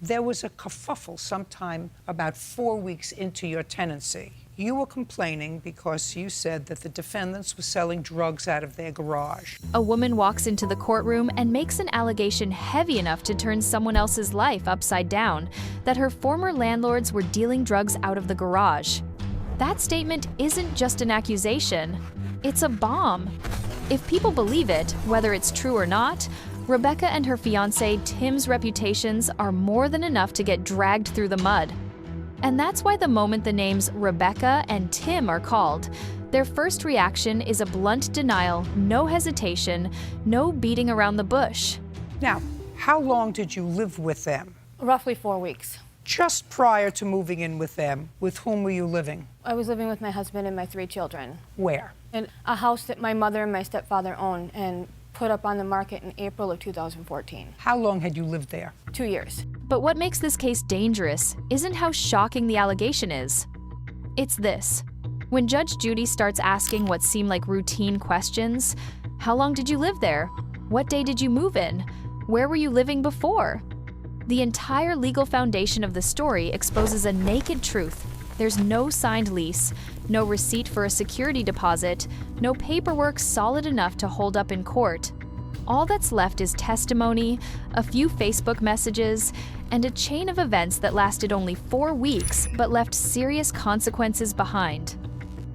There was a kerfuffle sometime about 4 weeks into your tenancy. You were complaining because you said that the defendants were selling drugs out of their garage. A woman walks into the courtroom and makes an allegation heavy enough to turn someone else's life upside down, that her former landlords were dealing drugs out of the garage. That statement isn't just an accusation, it's a bomb. If people believe it, whether it's true or not, Rebecca and her fiancé Tim's reputations are more than enough to get dragged through the mud. And that's why the moment the names Rebecca and Tim are called, their first reaction is a blunt denial, no hesitation, no beating around the bush. Now, how long did you live with them? Roughly 4 weeks. Just prior to moving in with them, with whom were you living? I was living with my husband and my 3 children. Where? In a house that my mother and my stepfather owned and put up on the market in April of 2014. How long had you lived there? 2 years. But what makes this case dangerous isn't how shocking the allegation is. It's this. When Judge Judy starts asking what seem like routine questions, how long did you live there? What day did you move in? Where were you living before? The entire legal foundation of the story exposes a naked truth. There's no signed lease, no receipt for a security deposit, no paperwork solid enough to hold up in court. All that's left is testimony, a few Facebook messages, and a chain of events that lasted only 4 weeks but left serious consequences behind.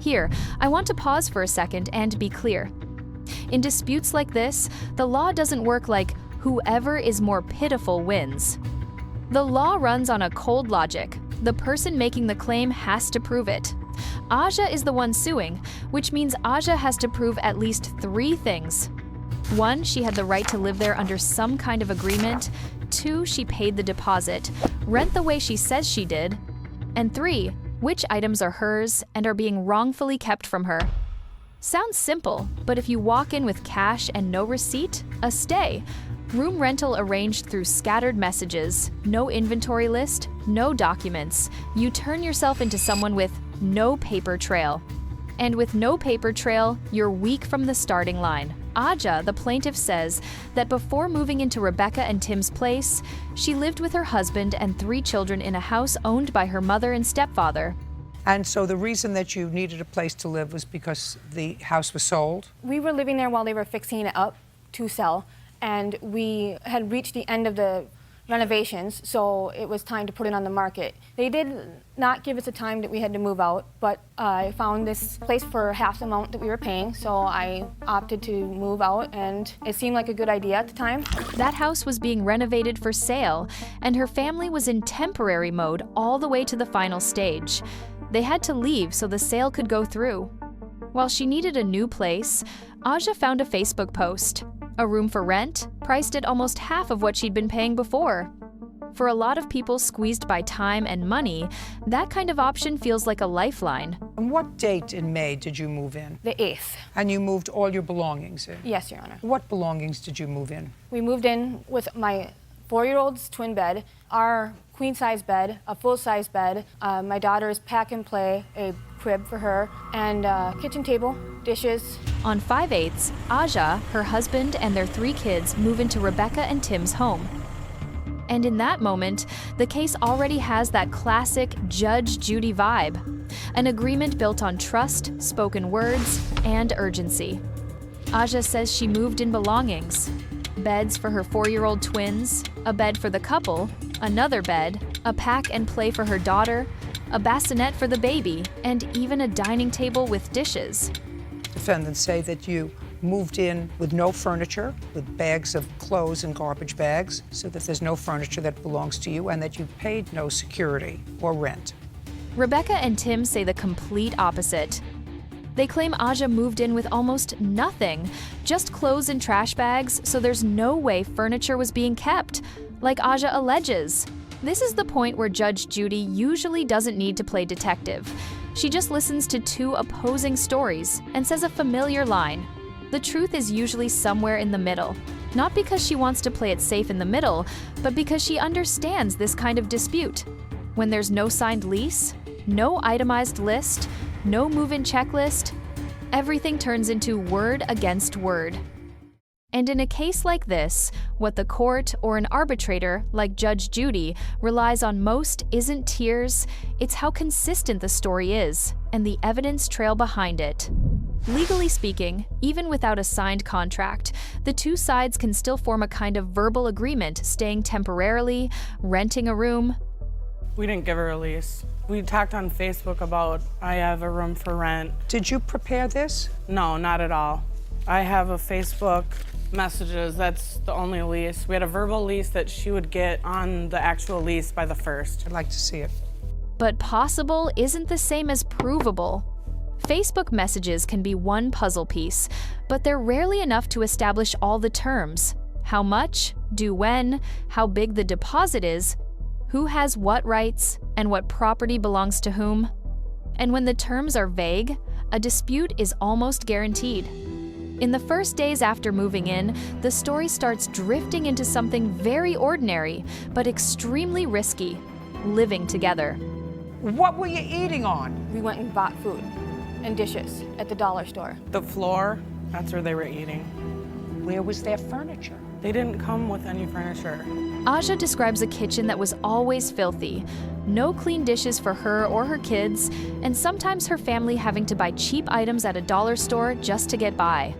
Here, I want to pause for a second and be clear. In disputes like this, the law doesn't work like whoever is more pitiful wins. The law runs on a cold logic. The person making the claim has to prove it. Aja is the one suing, which means Aja has to prove at least 3 things. 1, she had the right to live there under some kind of agreement. 2, she paid the deposit, rent the way she says she did. And 3, which items are hers and are being wrongfully kept from her. Sounds simple, but if you walk in with cash and no receipt, a stay. Room rental arranged through scattered messages, no inventory list, no documents. You turn yourself into someone with no paper trail. And with no paper trail, you're weak from the starting line. Aja, the plaintiff, says that before moving into Rebecca and Tim's place, she lived with her husband and 3 children in a house owned by her mother and stepfather. And so the reason that you needed a place to live was because the house was sold? We were living there while they were fixing it up to sell, and we had reached the end of the renovations, so it was time to put it on the market. They did not give us a time that we had to move out, but I found this place for half the amount that we were paying, so I opted to move out, and it seemed like a good idea at the time. That house was being renovated for sale, and her family was in temporary mode all the way to the final stage. They had to leave so the sale could go through. While she needed a new place, Aja found a Facebook post. A room for rent, priced at almost half of what she'd been paying before. For a lot of people squeezed by time and money, that kind of option feels like a lifeline. And what date in May did you move in? The 8th. And you moved all your belongings in? Yes, Your Honor. What belongings did you move in? We moved in with my 4-year-old's twin bed, our queen-size bed, a full-size bed, my daughter's pack and play, a crib for her, and kitchen table, dishes. On 5/8, Aja, her husband, and their 3 kids move into Rebecca and Tim's home. And in that moment, the case already has that classic Judge Judy vibe. An agreement built on trust, spoken words, and urgency. Aja says she moved in belongings. Beds for her 4-year-old twins, a bed for the couple, another bed, a pack and play for her daughter, a bassinet for the baby, and even a dining table with dishes. Defendants say that you moved in with no furniture, with bags of clothes and garbage bags, so that there's no furniture that belongs to you, and that you paid no security or rent. Rebecca and Tim say the complete opposite. They claim Aja moved in with almost nothing, just clothes and trash bags, so there's no way furniture was being kept, like Aja alleges. This is the point where Judge Judy usually doesn't need to play detective. She just listens to 2 opposing stories and says a familiar line. The truth is usually somewhere in the middle. Not because she wants to play it safe in the middle, but because she understands this kind of dispute. When there's no signed lease, no itemized list, no move-in checklist, everything turns into word against word. And in a case like this, what the court or an arbitrator like Judge Judy relies on most isn't tears, it's how consistent the story is and the evidence trail behind it. Legally speaking, even without a signed contract, the two sides can still form a kind of verbal agreement, staying temporarily, renting a room. We didn't give her a lease. We talked on Facebook about I have a room for rent. Did you prepare this? No, not at all. I have a Facebook messages, that's the only lease. We had a verbal lease that she would get on the actual lease by the 1st. I'd like to see it. But possible isn't the same as provable. Facebook messages can be one puzzle piece, but they're rarely enough to establish all the terms. How much, due when, how big the deposit is, who has what rights, and what property belongs to whom. And when the terms are vague, a dispute is almost guaranteed. In the first days after moving in, the story starts drifting into something very ordinary, but extremely risky: living together. What were you eating on? We went and bought food and dishes at the dollar store. The floor, that's where they were eating. Where was their furniture? They didn't come with any furniture. Aja describes a kitchen that was always filthy, no clean dishes for her or her kids, and sometimes her family having to buy cheap items at a dollar store just to get by.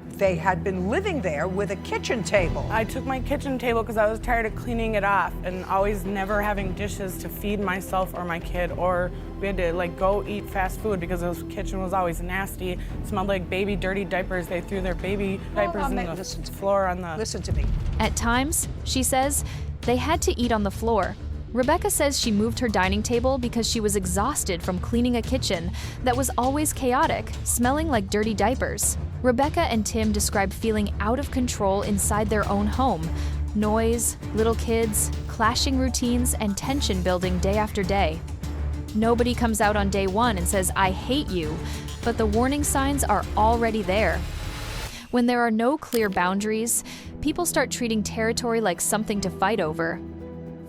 They had been living there with a kitchen table. I took my kitchen table because I was tired of cleaning it off and always never having dishes to feed myself or my kid, or we had to go eat fast food because the kitchen was always nasty. It smelled like baby dirty diapers. They threw their baby diapers in the floor on the... Listen to me. At times, she says, they had to eat on the floor. Rebecca says she moved her dining table because she was exhausted from cleaning a kitchen that was always chaotic, smelling like dirty diapers. Rebecca and Tim describe feeling out of control inside their own home. Noise, little kids, clashing routines, and tension building day after day. Nobody comes out on day one and says, "I hate you," but the warning signs are already there. When there are no clear boundaries, people start treating territory like something to fight over.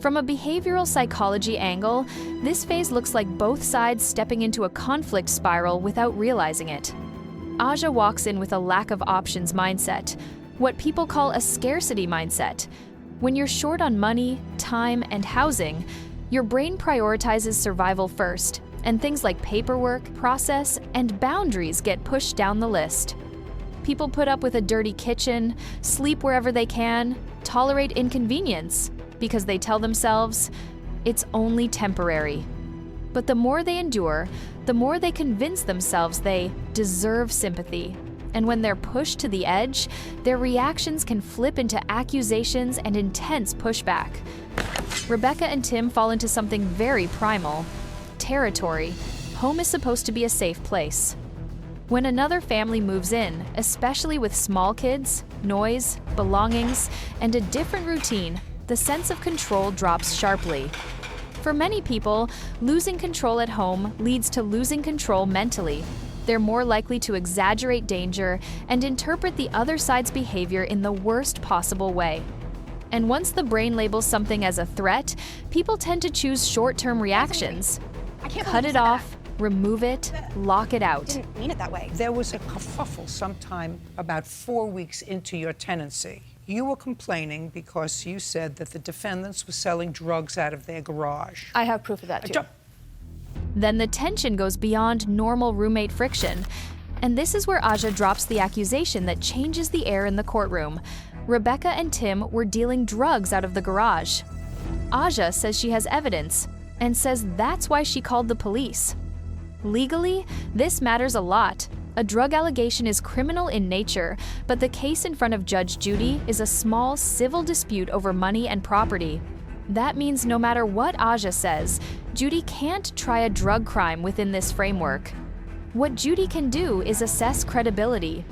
From a behavioral psychology angle, this phase looks like both sides stepping into a conflict spiral without realizing it. Aja walks in with a lack of options mindset, what people call a scarcity mindset. When you're short on money, time, and housing, your brain prioritizes survival first, and things like paperwork, process, and boundaries get pushed down the list. People put up with a dirty kitchen, sleep wherever they can, tolerate inconvenience, because they tell themselves, it's only temporary. But the more they endure, the more they convince themselves they deserve sympathy. And when they're pushed to the edge, their reactions can flip into accusations and intense pushback. Rebecca and Tim fall into something very primal: territory. Home is supposed to be a safe place. When another family moves in, especially with small kids, noise, belongings, and a different routine, the sense of control drops sharply. For many people, losing control at home leads to losing control mentally. They're more likely to exaggerate danger and interpret the other side's behavior in the worst possible way. And once the brain labels something as a threat, people tend to choose short-term reactions. Cut it off, remove it, lock it out. Didn't mean it that way. There was a kerfuffle sometime about 4 weeks into your tenancy. You were complaining because you said that the defendants were selling drugs out of their garage. I have proof of that too. Then the tension goes beyond normal roommate friction. And this is where Aja drops the accusation that changes the air in the courtroom. Rebecca and Tim were dealing drugs out of the garage. Aja says she has evidence and says that's why she called the police. Legally, this matters a lot. A drug allegation is criminal in nature, but the case in front of Judge Judy is a small civil dispute over money and property. That means no matter what Aja says, Judy can't try a drug crime within this framework. What Judy can do is assess credibility.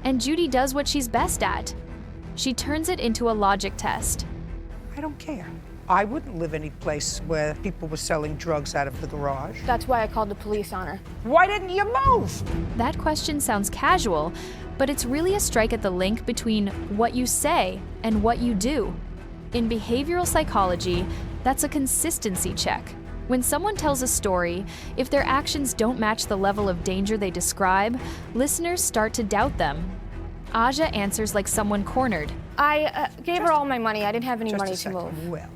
And Judy does what she's best at. She turns it into a logic test. I don't care. I wouldn't live any place where people were selling drugs out of the garage. That's why I called the police on her. Why didn't you move? That question sounds casual, but it's really a strike at the link between what you say and what you do. In behavioral psychology, that's a consistency check. When someone tells a story, if their actions don't match the level of danger they describe, listeners start to doubt them. Aja answers like someone cornered. I gave her all my money. I didn't have any Just money a to second. move. Well,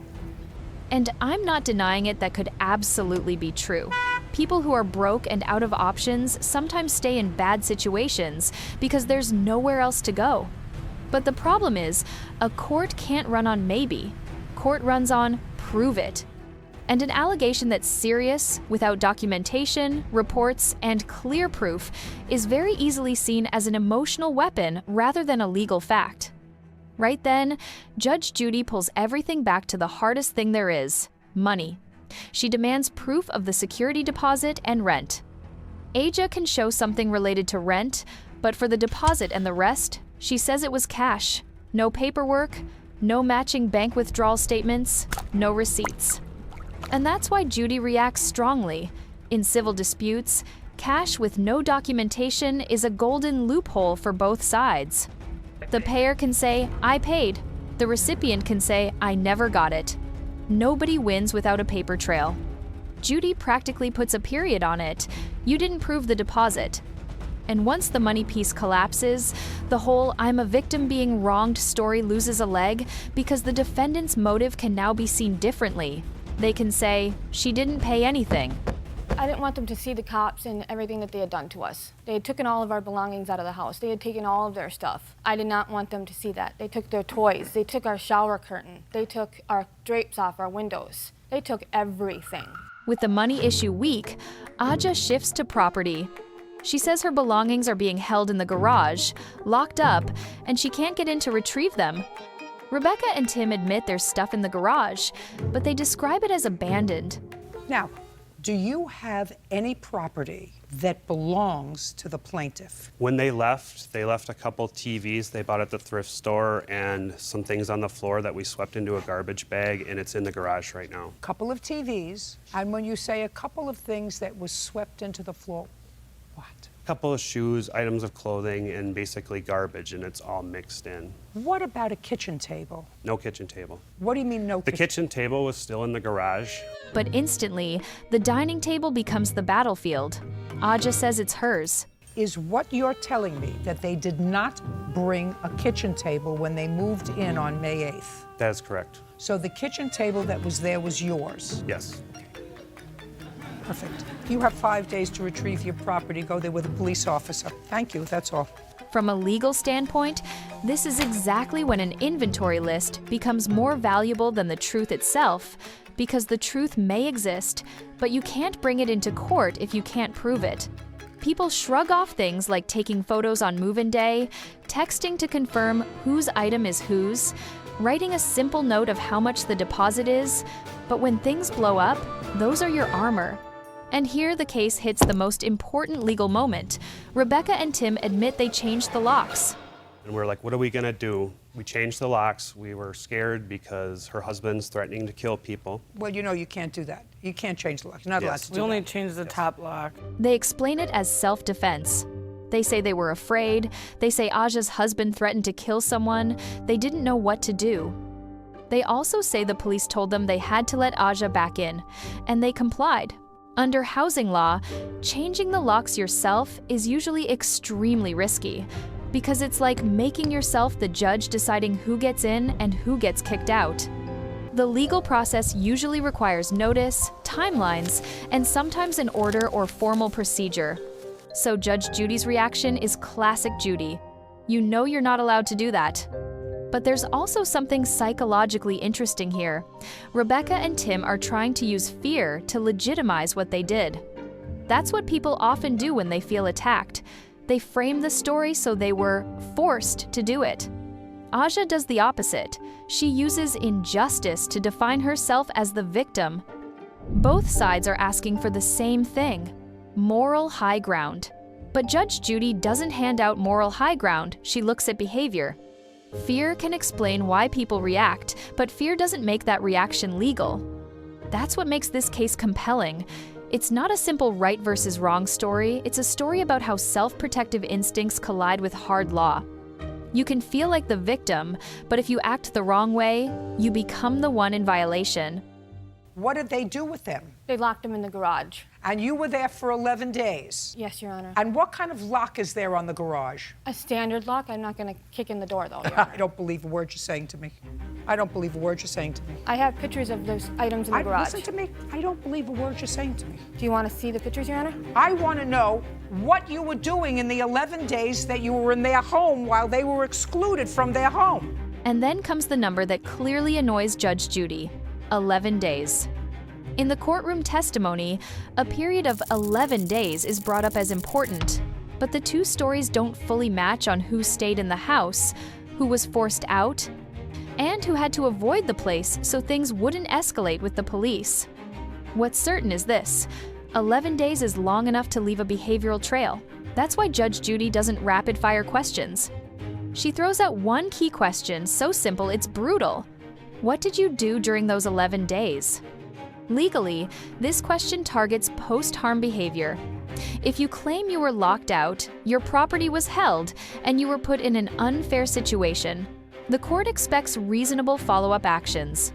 And I'm not denying it, that could absolutely be true. People who are broke and out of options sometimes stay in bad situations because there's nowhere else to go. But the problem is, a court can't run on maybe. Court runs on prove it. And an allegation that's serious, without documentation, reports, and clear proof, is very easily seen as an emotional weapon rather than a legal fact. Right then, Judge Judy pulls everything back to the hardest thing there is: money. She demands proof of the security deposit and rent. Aja can show something related to rent, but for the deposit and the rest, she says it was cash. No paperwork, no matching bank withdrawal statements, no receipts. And that's why Judy reacts strongly. In civil disputes, cash with no documentation is a golden loophole for both sides. The payer can say, "I paid." The recipient can say, "I never got it." Nobody wins without a paper trail. Judy practically puts a period on it. You didn't prove the deposit. And once the money piece collapses, the whole "I'm a victim being wronged" story loses a leg because the defendant's motive can now be seen differently. They can say, "She didn't pay anything." I didn't want them to see the cops and everything that they had done to us. They had taken all of our belongings out of the house. They had taken all of their stuff. I did not want them to see that. They took their toys. They took our shower curtain. They took our drapes off our windows. They took everything. With the money issue weak, Aja shifts to property. She says her belongings are being held in the garage, locked up, and she can't get in to retrieve them. Rebecca and Tim admit there's stuff in the garage, but they describe it as abandoned. now, do you have any property that belongs to the plaintiff? When they left a couple TVs they bought at the thrift store and some things on the floor that we swept into a garbage bag, and it's in the garage right now. Couple of TVs, and when you say a couple of things that was swept into the floor, what? A couple of shoes, items of clothing, and basically garbage, and it's all mixed in. What about a kitchen table? No kitchen table. What do you mean no The kitchen table was still in the garage. But instantly, the dining table becomes the battlefield. Aja says it's hers. Is what you're telling me that they did not bring a kitchen table when they moved in on May 8th? That is correct. So the kitchen table that was there was yours? Yes. Perfect. You have 5 days to retrieve your property. Go there with a police officer. Thank you, that's all. From a legal standpoint, this is exactly when an inventory list becomes more valuable than the truth itself, because the truth may exist, but you can't bring it into court if you can't prove it. People shrug off things like taking photos on move-in day, texting to confirm whose item is whose, writing a simple note of how much the deposit is, but when things blow up, those are your armor. And here the case hits the most important legal moment. Rebecca and Tim admit they changed the locks. And we're like, what are we gonna do? We changed the locks. We were scared because her husband's threatening to kill people. Well, you know you can't do that. You can't change the lock. You're not allowed Yes. to We do only that. changed the top lock. They explain it as self-defense. They say they were afraid. They say Aja's husband threatened to kill someone. They didn't know what to do. They also say the police told them they had to let Aja back in, and they complied. Under housing law, changing the locks yourself is usually extremely risky, because it's like making yourself the judge deciding who gets in and who gets kicked out. The legal process usually requires notice, timelines, and sometimes an order or formal procedure. So Judge Judy's reaction is classic Judy. You know you're not allowed to do that. But there's also something psychologically interesting here. Rebecca and Tim are trying to use fear to legitimize what they did. That's what people often do when they feel attacked. They frame the story so they were forced to do it. Aja does the opposite. She uses injustice to define herself as the victim. Both sides are asking for the same thing: moral high ground. But Judge Judy doesn't hand out moral high ground, she looks at behavior. Fear can explain why people react, but fear doesn't make that reaction legal. That's what makes this case compelling. It's not a simple right versus wrong story, it's a story about how self-protective instincts collide with hard law. You can feel like the victim, but if you act the wrong way, you become the one in violation. What did they do with them? They locked them in the garage. And you were there for 11 days. Yes, Your Honor. And what kind of lock is there on the garage? A standard lock. I'm not going to kick in the door, though, Your Honor. I don't believe a word you're saying to me. I don't believe a word you're saying to me. I have pictures of those items in the garage. Listen to me. I don't believe a word you're saying to me. Do you want to see the pictures, Your Honor? I want to know what you were doing in the 11 days that you were in their home while they were excluded from their home. And then comes the number that clearly annoys Judge Judy: 11 days. In the courtroom testimony, a period of 11 days is brought up as important, but the two stories don't fully match on who stayed in the house, who was forced out, and who had to avoid the place so things wouldn't escalate with the police. What's certain is this: 11 days is long enough to leave a behavioral trail. That's why Judge Judy doesn't rapid-fire questions. She throws out one key question so simple it's brutal. What did you do during those 11 days? Legally, this question targets post-harm behavior. If you claim you were locked out, your property was held, and you were put in an unfair situation, the court expects reasonable follow-up actions.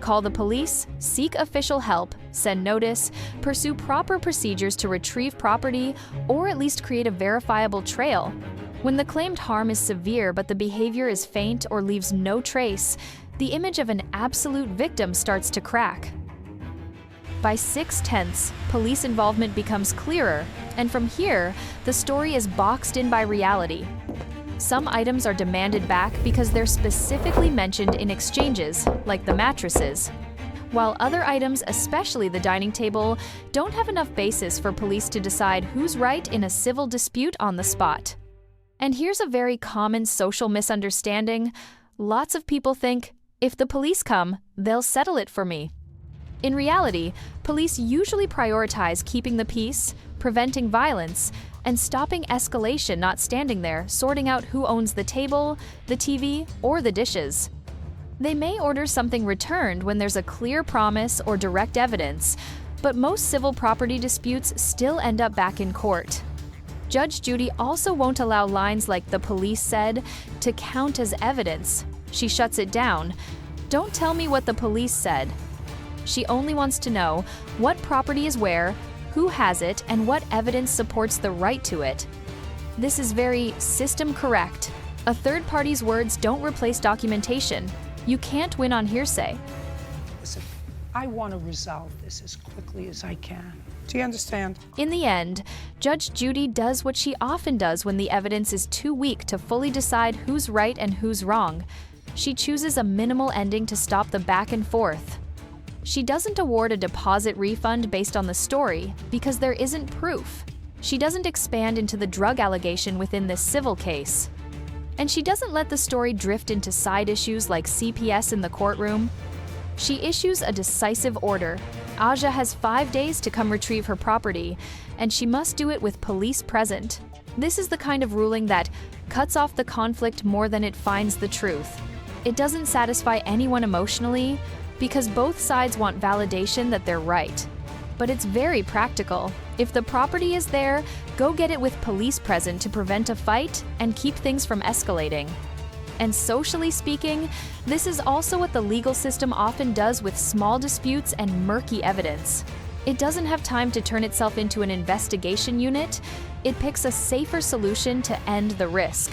Call the police, seek official help, send notice, pursue proper procedures to retrieve property, or at least create a verifiable trail. When the claimed harm is severe but the behavior is faint or leaves no trace, the image of an absolute victim starts to crack. By 6/10, police involvement becomes clearer, and from here, the story is boxed in by reality. Some items are demanded back because they're specifically mentioned in exchanges, like the mattresses, while other items, especially the dining table, don't have enough basis for police to decide who's right in a civil dispute on the spot. And here's a very common social misunderstanding. Lots of people think, if the police come, they'll settle it for me. In reality, police usually prioritize keeping the peace, preventing violence, and stopping escalation, not standing there, sorting out who owns the table, the TV, or the dishes. They may order something returned when there's a clear promise or direct evidence, but most civil property disputes still end up back in court. Judge Judy also won't allow lines like "the police said" to count as evidence. She shuts it down. Don't tell me what the police said. She only wants to know what property is where, who has it, and what evidence supports the right to it. This is very system correct. A third party's words don't replace documentation. You can't win on hearsay. Listen, I want to resolve this as quickly as I can. Do you understand? In the end, Judge Judy does what she often does when the evidence is too weak to fully decide who's right and who's wrong. She chooses a minimal ending to stop the back and forth. She doesn't award a deposit refund based on the story because there isn't proof. She doesn't expand into the drug allegation within this civil case. And she doesn't let the story drift into side issues like CPS in the courtroom. She issues a decisive order. Aja has 5 days to come retrieve her property, and she must do it with police present. This is the kind of ruling that cuts off the conflict more than it finds the truth. It doesn't satisfy anyone emotionally, because both sides want validation that they're right. But it's very practical. If the property is there, go get it with police present to prevent a fight and keep things from escalating. And socially speaking, this is also what the legal system often does with small disputes and murky evidence. It doesn't have time to turn itself into an investigation unit. It picks a safer solution to end the risk.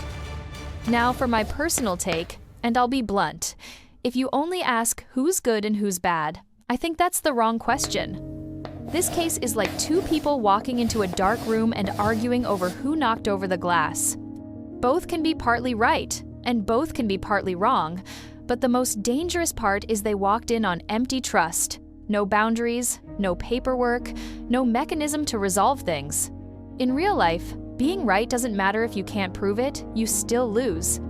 Now for my personal take, and I'll be blunt. If you only ask who's good and who's bad, I think that's the wrong question. This case is like two people walking into a dark room and arguing over who knocked over the glass. Both can be partly right, and both can be partly wrong, but the most dangerous part is they walked in on empty trust. No boundaries, no paperwork, no mechanism to resolve things. In real life, being right doesn't matter if you can't prove it, you still lose.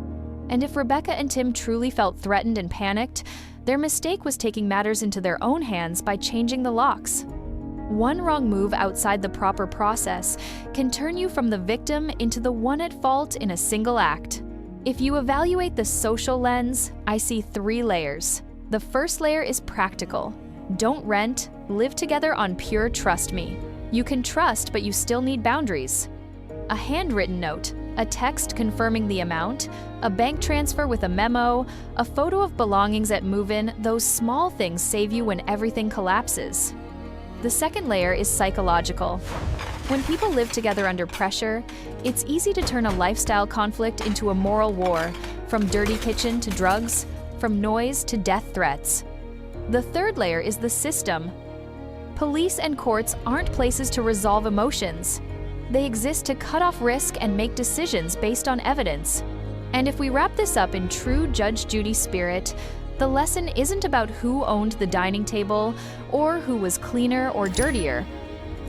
And if Rebecca and Tim truly felt threatened and panicked, their mistake was taking matters into their own hands by changing the locks. One wrong move outside the proper process can turn you from the victim into the one at fault in a single act. If you evaluate the social lens, I see 3 layers. The first layer is practical. Don't rent, live together on pure trust me. You can trust, but you still need boundaries. A handwritten note, A text confirming the amount, a bank transfer with a memo, a photo of belongings at move-in, those small things save you when everything collapses. The second layer is psychological. When people live together under pressure, it's easy to turn a lifestyle conflict into a moral war, from dirty kitchen to drugs, from noise to death threats. The third layer is the system. Police and courts aren't places to resolve emotions. They exist to cut off risk and make decisions based on evidence. And if we wrap this up in true Judge Judy spirit, the lesson isn't about who owned the dining table or who was cleaner or dirtier.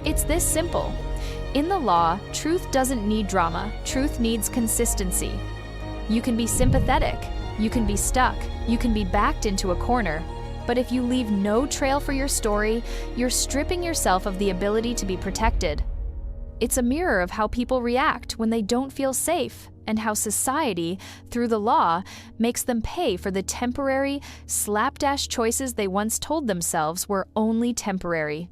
It's this simple. In the law, truth doesn't need drama. Truth needs consistency. You can be sympathetic, you can be stuck, you can be backed into a corner. But if you leave no trail for your story, you're stripping yourself of the ability to be protected. It's a mirror of how people react when they don't feel safe, and how society, through the law, makes them pay for the temporary, slapdash choices they once told themselves were only temporary.